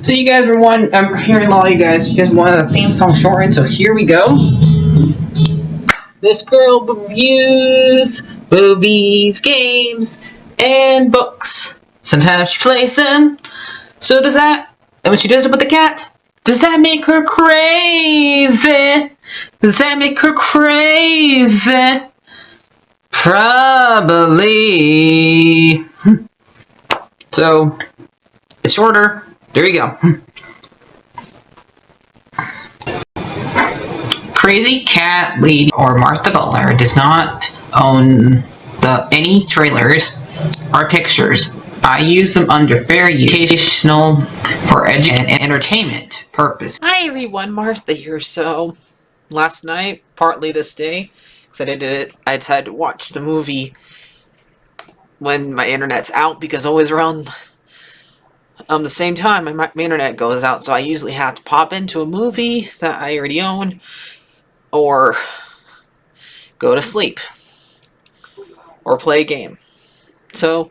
So you guys were I'm hearing a lot of you guys wanted a theme song shortened, so here we go. This girl reviews movies, games, and books. Sometimes she plays them. So does that, and when she does it with the cat, does that make her crazy? Does that make her crazy? Probably. So, it's shorter. There you go. Crazycatlady or Martha Butler does not own any trailers or pictures. I use them under fair use, educational, for and entertainment purpose. Hi everyone, Martha here. So, last night, partly this day, because I decided to watch the movie when my internet's out, because always around the same time my internet goes out, so I usually have to pop into a movie that I already own or go to sleep or play a game. So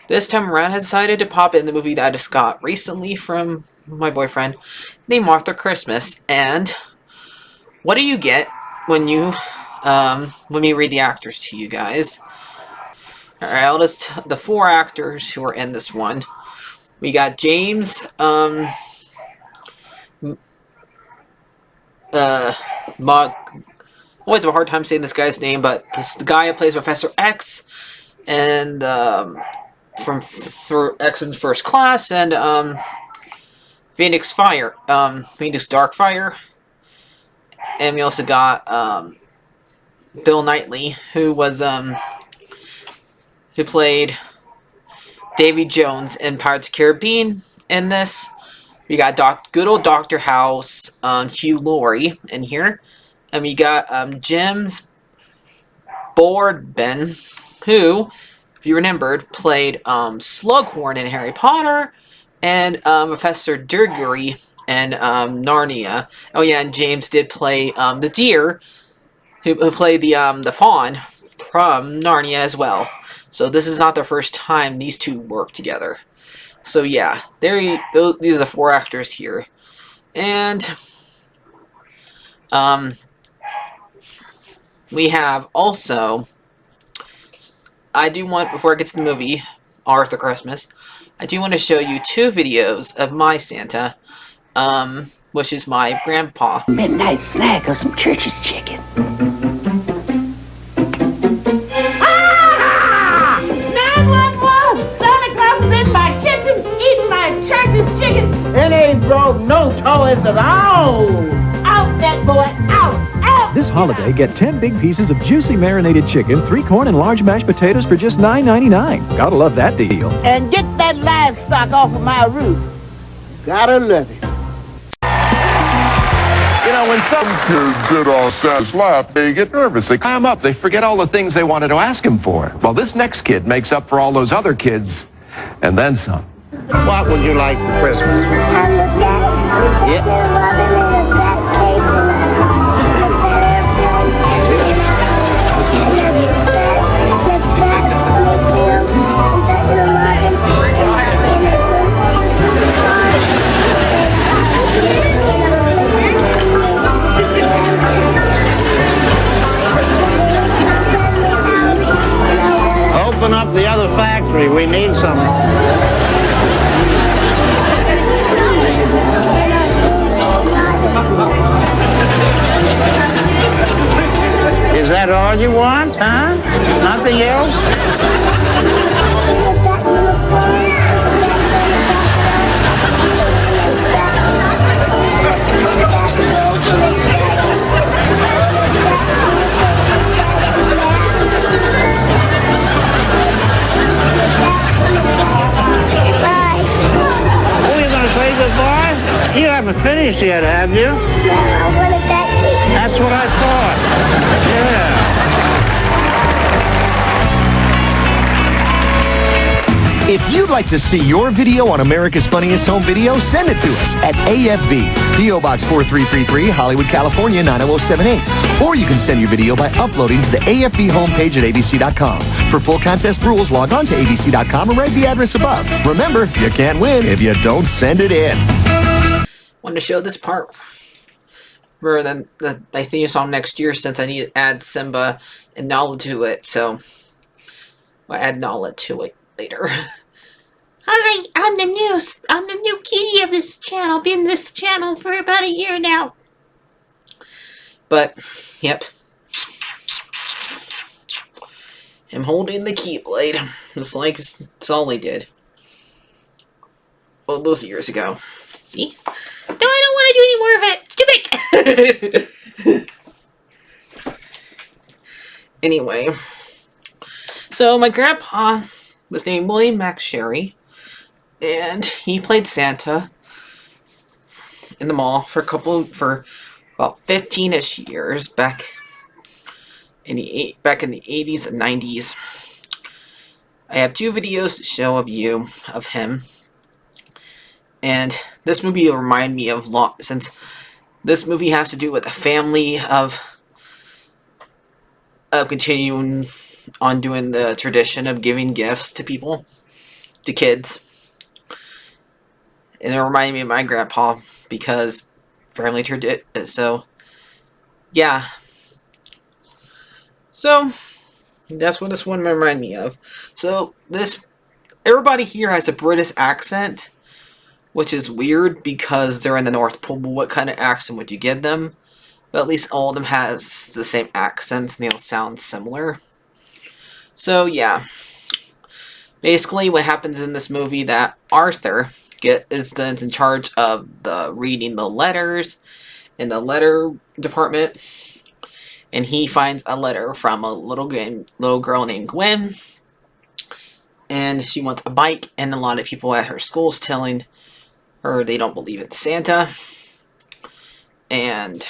this time around I decided to pop in the movie that I just got recently from my boyfriend named Martha Christmas. And what do you get when you read the actors to you guys? Alright, I'll list the 4 actors who are in this one. We got James, always have a hard time saying this guy's name, but this is the guy who plays Professor X, and for X in First Class, and Phoenix Darkfire, and we also got Bill Knightley, who was who played Davy Jones in Pirates of the Caribbean. In this, we got good old Dr. House, Hugh Laurie in here, and we got James Boardman, who, if you remembered, played Slughorn in Harry Potter, and Professor Durgery in Narnia. Oh yeah, and James did play the deer, who played the fawn from Narnia as well. So this is not the first time these two work together. So yeah, these are the 4 actors here. And we have also, before I get to the movie, Arthur Christmas, I do want to show you 2 videos of my Santa, which is my grandpa. Midnight snack of some church's chicken. It ain't broke no toys at all. Out that boy, out, out. This holiday, get 10 big pieces of juicy marinated chicken, 3 corn and large mashed potatoes for just $9.99. Gotta love that deal. And get that livestock off of my roof. Gotta love it. You know, when some kids get on Santa's lap, they get nervous. They climb up. They forget all the things they wanted to ask him for. Well, this next kid makes up for all those other kids, and then some. What would you like for Christmas? Open up the other factory. We need some. Is that all you want, huh? Nothing else? Who are you going to say goodbye? You haven't finished yet, have you? No, what is that? That's what I thought. Yeah. If you'd like to see your video on America's Funniest Home Video, send it to us at AFV, P.O. Box 4333, Hollywood, California, 90078. Or you can send your video by uploading to the AFV homepage at abc.com. For full contest rules, log on to abc.com and write the address above. Remember, you can't win if you don't send it in. Want to show this part for my theme song next year, since I need to add Simba and Nala to it, so I'll add Nala to it later. Hi, I'm the new kitty of this channel. Been this channel for about a year now. But, yep. I'm holding the Keyblade, just like Solly did. Well, those years ago. See? No, I don't want to do any more of it. It's too big. Anyway. So, my grandpa was named William Max Sherry. And he played Santa in the mall for about 15-ish years back in the 80s and 90s. I have 2 videos to show of him. And this movie will remind me of since this movie has to do with a family of continuing on doing the tradition of giving gifts to people, to kids. And it reminded me of my grandpa, because family tradition. So, yeah. So, that's what this one reminded me of. So, everybody here has a British accent, which is weird because they're in the North Pole. But what kind of accent would you give them? But at least all of them has the same accents, and they all sound similar. So, yeah. Basically, what happens in this movie, that Arthur is then in charge of reading the letters in the letter department, and he finds a letter from a little girl named Gwen, and she wants a bike, and a lot of people at her school's telling her they don't believe in Santa, and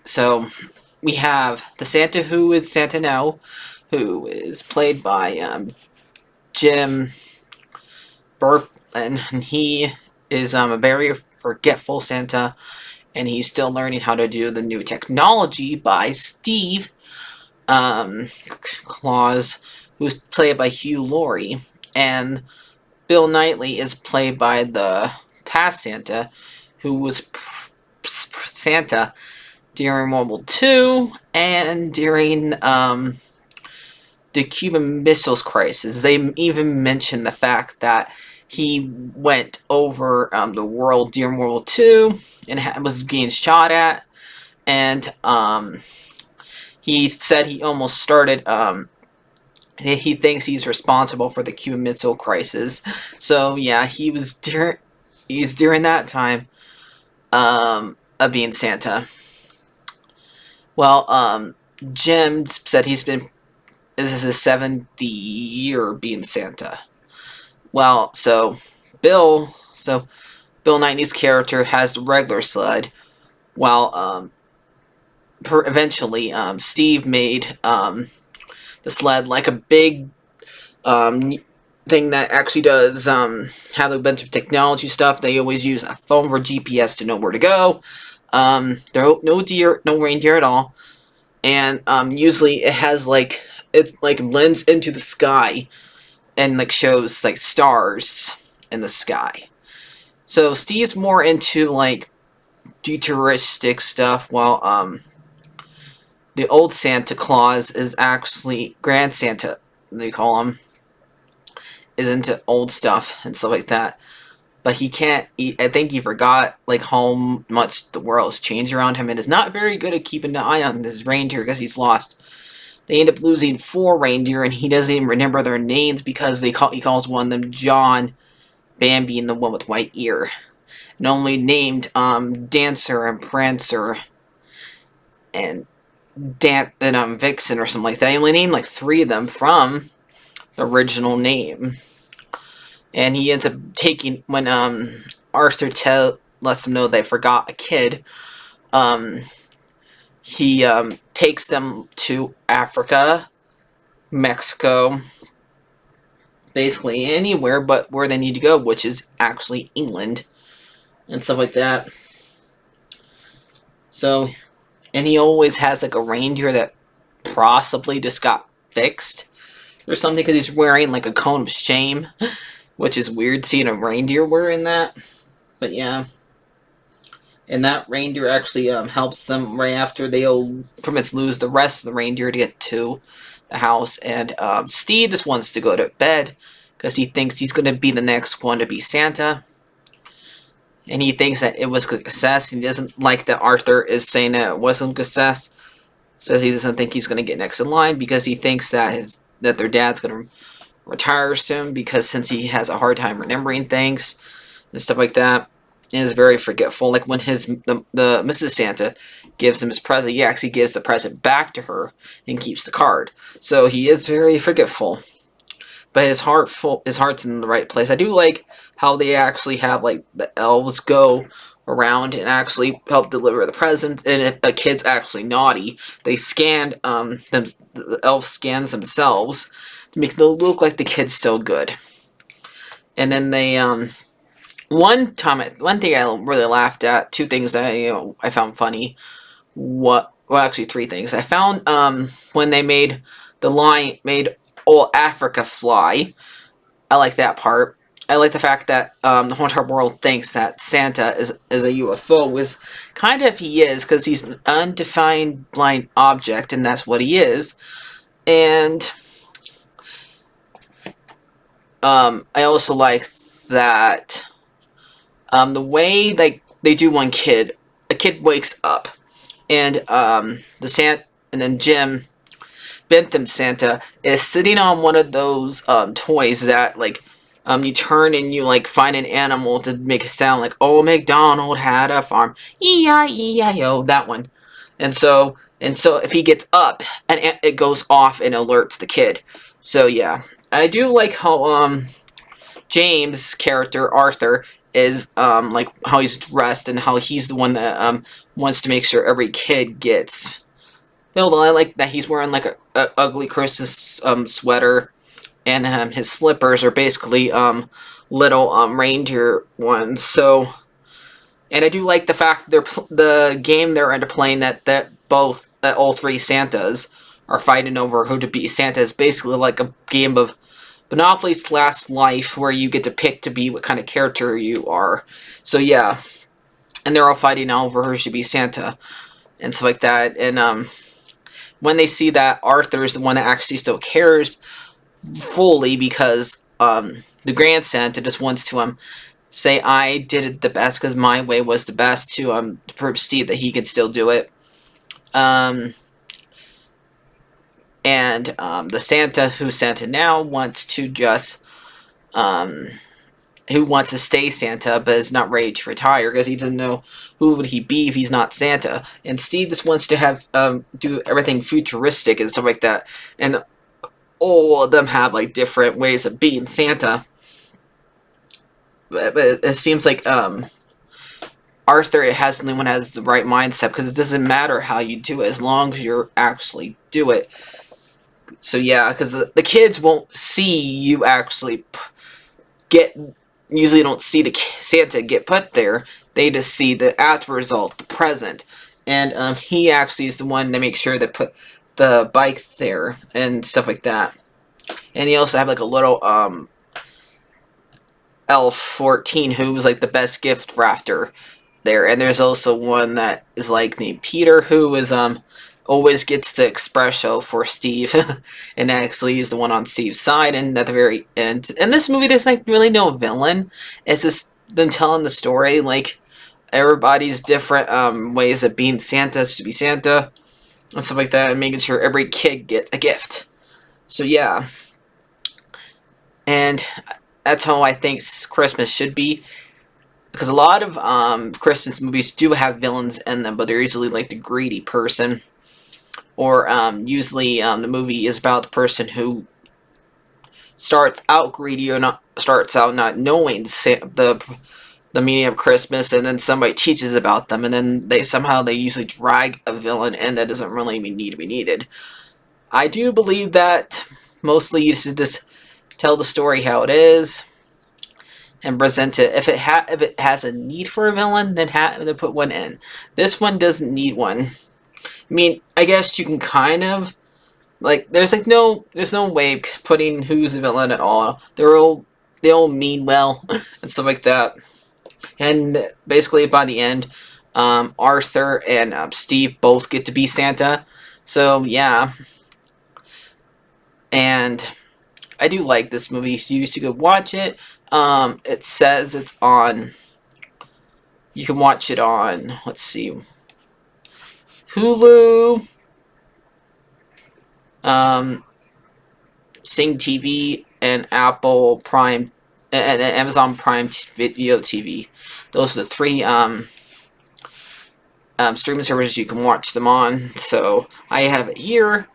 so we have the Santa who is Santa now, who is played by Jim Burp, and he is a very forgetful Santa, and he's still learning how to do the new technology by Steve Claus, who's played by Hugh Laurie, and Bill Knightley is played by the past Santa, who was Santa during World War II and during the Cuban Missiles Crisis. They even mentioned the fact that he went over the world during World War II and was getting shot at, and he said he almost started. He thinks he's responsible for the Cuban Missile Crisis. So yeah, he's during that time of being Santa. Well, Jim said this is his 7th year being Santa. Well, so Bill Knightley's character has the regular sled, while eventually Steve made the sled like a big thing that actually does have a bunch of technology stuff. They always use a phone for GPS to know where to go. There are no reindeer at all, and usually it has it blends into the sky and shows stars in the sky. So Steve's more into futuristic stuff, while the old Santa Claus is actually Grand Santa, they call him, is into old stuff and stuff like that. But I think he forgot how much the world has changed around him, and is not very good at keeping an eye on his reindeer because he's lost. They end up losing 4 reindeer, and he doesn't even remember their names because he calls one of them John, Bambi, and the one with white ear. And only named Dancer and Prancer and Vixen or something like that. He only named 3 of them from the original name. And he ends up taking, when Arthur lets them know they forgot a kid, he takes them to Africa Mexico, basically anywhere but where they need to go, which is actually England and stuff like that. So, and he always has like a reindeer that possibly just got fixed or something because he's wearing like a cone of shame, which is weird seeing a reindeer wearing that. But yeah. And that reindeer actually helps them right after they pretty much lose the rest of the reindeer to get to the house. And Steve just wants to go to bed because he thinks he's going to be the next one to be Santa. And he thinks that it was a success. He doesn't like that Arthur is saying that it wasn't a success. Says he doesn't think he's going to get next in line because he thinks that their dad's going to retire soon because since he has a hard time remembering things and stuff like that. And is very forgetful. Like when the Mrs. Santa gives him his present, he actually gives the present back to her and keeps the card. So he is very forgetful. But his heart's in the right place. I do like how they actually have like the elves go around and actually help deliver the presents. And if a kid's actually naughty, they the elf scans themselves to make it look like the kid's still good. And then they one thing I really laughed at, two things I found funny. Well, actually three things. I found when they made Old Africa fly. I like that part. I like the fact that the whole entire world thinks that Santa is a UFO, was kind of he is, because he's an undefined blind object, and that's what he is. And I also like that the way like they do a kid wakes up, and and then Jim Bentham Santa is sitting on one of those toys that like you turn and you like find an animal to make a sound like "Oh, MacDonald had a farm, E-I-E-I-O," that one. And so if he gets up and it goes off and alerts the kid. So yeah, I do like how James' character Arthur is like how he's dressed and how he's the one that wants to make sure every kid gets filled. I like that he's wearing like a ugly Christmas sweater, and his slippers are basically little reindeer ones. So, and I do like the fact that the game they're into playing that all three Santas are fighting over who to be Santa is basically like a game of Monopoly's Last Life, where you get to pick to be what kind of character you are. So yeah, and they're all fighting over who should be Santa and stuff like that. And when they see that Arthur's the one that actually still cares fully, because the Grand Santa just wants to say I did it the best because my way was the best to prove Steve that he can still do it. And the Santa who's Santa now wants to just who wants to stay Santa but is not ready to retire because he doesn't know who would he be if he's not Santa. And Steve just wants to have do everything futuristic and stuff like that. And all of them have like different ways of being Santa. But it seems like Arthur has the only one has the right mindset, because it doesn't matter how you do it as long as you actually do it. So yeah, because the kids won't see you actually usually don't see the Santa get put there. They just see the after result, the present. And he actually is the one to make sure that put the bike there and stuff like that. And he also have like a little elf 14 who was like the best gift wrapper there. And there's also one that is like named Peter, who is always gets the espresso for Steve, and actually is the one on Steve's side. And at the very end, in this movie, there's like really no villain. It's just them telling the story, like everybody's different ways of being Santa to be Santa and stuff like that, and making sure every kid gets a gift. So yeah, and that's how I think Christmas should be. Because a lot of Christmas movies do have villains in them, but they're usually like the greedy person. Or usually the movie is about the person who starts out greedy or starts out not knowing the meaning of Christmas, and then somebody teaches about them, and then they usually drag a villain in that doesn't really need to be needed. I do believe that mostly you should just tell the story how it is and present it. If it has a need for a villain, then put one in. This one doesn't need one. I mean, I guess you can kind of like. There's no way of putting who's the villain at all. They all mean well and stuff like that. And basically, by the end, Arthur and Steve both get to be Santa. So yeah, and I do like this movie. So you should go watch it. It says it's on. You can watch it on. Let's see, Hulu, Sing TV, and Apple Prime, and Amazon Prime Video TV. Those are the three streaming services you can watch them on. So I have it here,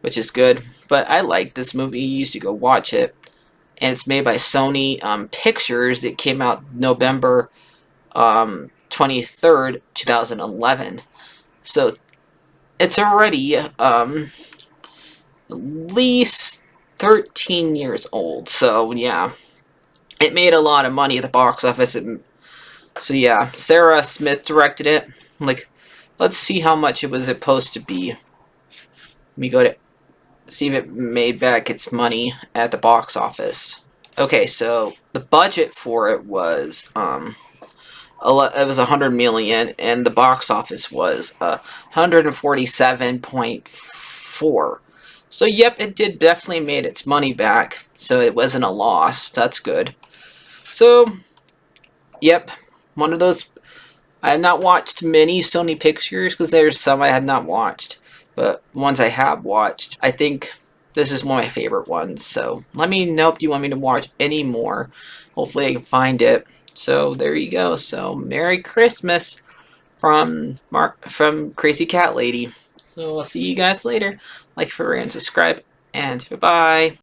which is good. But I like this movie. You used to go watch it, and it's made by Sony Pictures. It came out November 23rd, 2011. So it's already at least 13 years old. So yeah, it made a lot of money at the box office. So yeah, Sarah Smith directed it. Like, let's see how much it was supposed to be. Let me go to see if it made back its money at the box office. Okay, so the budget for it was it was 100 million, and the box office was 147.4. So yep, it did definitely made its money back. So it wasn't a loss. That's good. So yep, one of those. I have not watched many Sony Pictures because there's some I have not watched, but ones I have watched, I think this is one of my favorite ones. So let me know if you want me to watch any more. Hopefully I can find it. So there you go. So Merry Christmas from Crazycatlady. So I'll see you guys later. Like, share, and subscribe, and bye-bye.